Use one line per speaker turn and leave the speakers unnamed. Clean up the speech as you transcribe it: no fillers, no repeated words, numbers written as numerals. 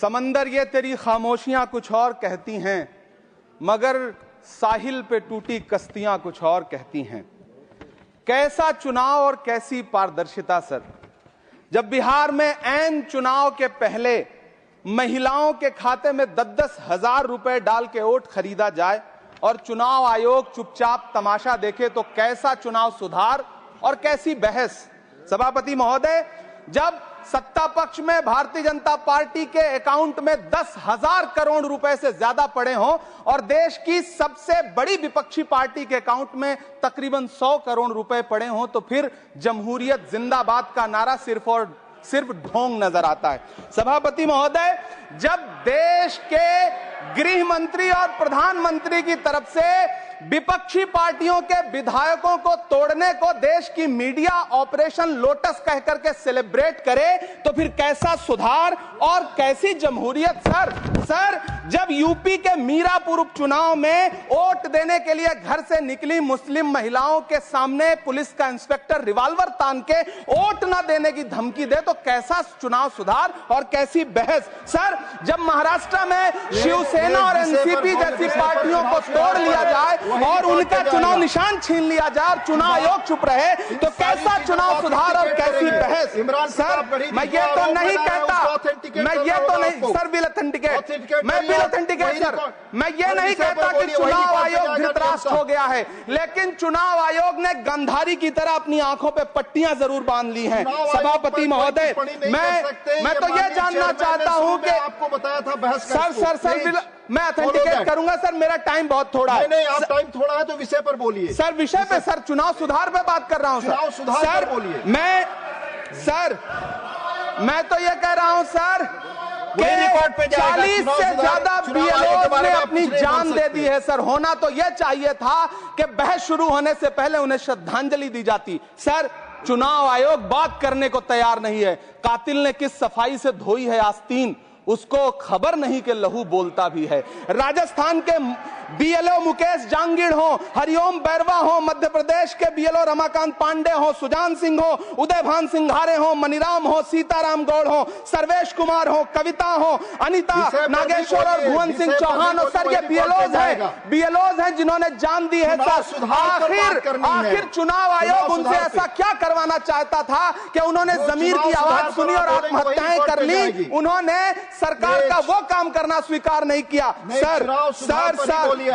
समंदर ये तेरी खामोशियां कुछ और कहती हैं, मगर साहिल पे टूटी कश्तियां कुछ और कहती हैं। कैसा चुनाव और कैसी पारदर्शिता सर, जब बिहार में ऐन चुनाव के पहले महिलाओं के खाते में 10-10 हजार रुपए डाल के वोट खरीदा जाए और चुनाव आयोग चुपचाप तमाशा देखे, तो कैसा चुनाव सुधार और कैसी बहस। सभापति महोदय, जब सत्ता पक्ष में भारतीय जनता पार्टी के अकाउंट में 10,000 करोड़ रुपए से ज्यादा पड़े हों और देश की सबसे बड़ी विपक्षी पार्टी के अकाउंट में तकरीबन 100 करोड़ रुपए पड़े हों, तो फिर जमहूरियत जिंदाबाद का नारा सिर्फ और सिर्फ ढोंग नजर आता है। सभापति महोदय, जब देश के गृह मंत्री और प्रधानमंत्री की तरफ से विपक्षी पार्टियों के विधायकों को तोड़ने को देश की मीडिया ऑपरेशन लोटस कह करके सेलिब्रेट करे, तो फिर कैसा सुधार और कैसी जमहूरियत सर। जब यूपी के मीरापुर उपचुनाव में वोट देने के लिए घर से निकली मुस्लिम महिलाओं के सामने पुलिस का इंस्पेक्टर रिवॉल्वर तान के वोट न देने की धमकी दे, तो कैसा चुनाव सुधार और कैसी बहस। सर, जब महाराष्ट्र में शिवसेना और एनसीपी जैसी पार्टियों को तोड़ लिया जाए और उनका चुनाव निशान छीन लिया जाए और चुनाव आयोग चुप रहे, तो कैसा चुनाव सुधार और कैसी बहस। सर, मैं ये तो नहीं कहता, सर विल ऑथेंटिकेट, मैं विल ऑथेंटिकेट सर, मैं ये नहीं कहता कि चुनाव आयोग धृतराष्ट्र हो गया है, लेकिन चुनाव आयोग ने गंधारी की तरह अपनी आंखों पे पट्टियां जरूर बांध ली हैं। सभापति महोदय, मैं तो ये जानना चाहता हूं कि आपको बताया था बहस सर मैं ऑथेंटिकेट करूंगा सर, मेरा टाइम बहुत थोड़ा है। नहीं, आप टाइम थोड़ा है तो विषय पर बोलिए सर। विषय पे सर, चुनाव सुधार पे बात कर रहा हूं सर। सुधार बोलिए। मैं तो ये कह रहा हूं सर, 40 से ज्यादा बीएलओ ने अपनी जान दे दी है सर। होना तो यह चाहिए था कि बहस शुरू होने से पहले उन्हें श्रद्धांजलि दी जाती। सर, चुनाव आयोग बात करने को तैयार नहीं है। कातिल ने किस सफाई से धोई है आस्तीन, उसको खबर नहीं कि लहू बोलता भी है। राजस्थान के बीएलओ मुकेश जांगीड़ हो, हरिओम बैरवा हो, मध्य प्रदेश के बीएलओ रमाकांत पांडे हो, सुजान सिंह हो, उदयभान सिंघारे हो, मनीराम हो, सीताराम गौड़ हो, सर्वेश कुमार हो, कविता हो, अनिता नागेश्वर और भुवन सिंह चौहान हो। सर, ये बीएलओज हैं जिन्होंने जान दी है सर। आखिर चुनाव आयोग उनसे ऐसा क्या करवाना चाहता था कि उन्होंने जमीर की आवाज सुनी और आत्महत्याएं कर ली। उन्होंने सरकार का वो काम करना स्वीकार नहीं किया। सर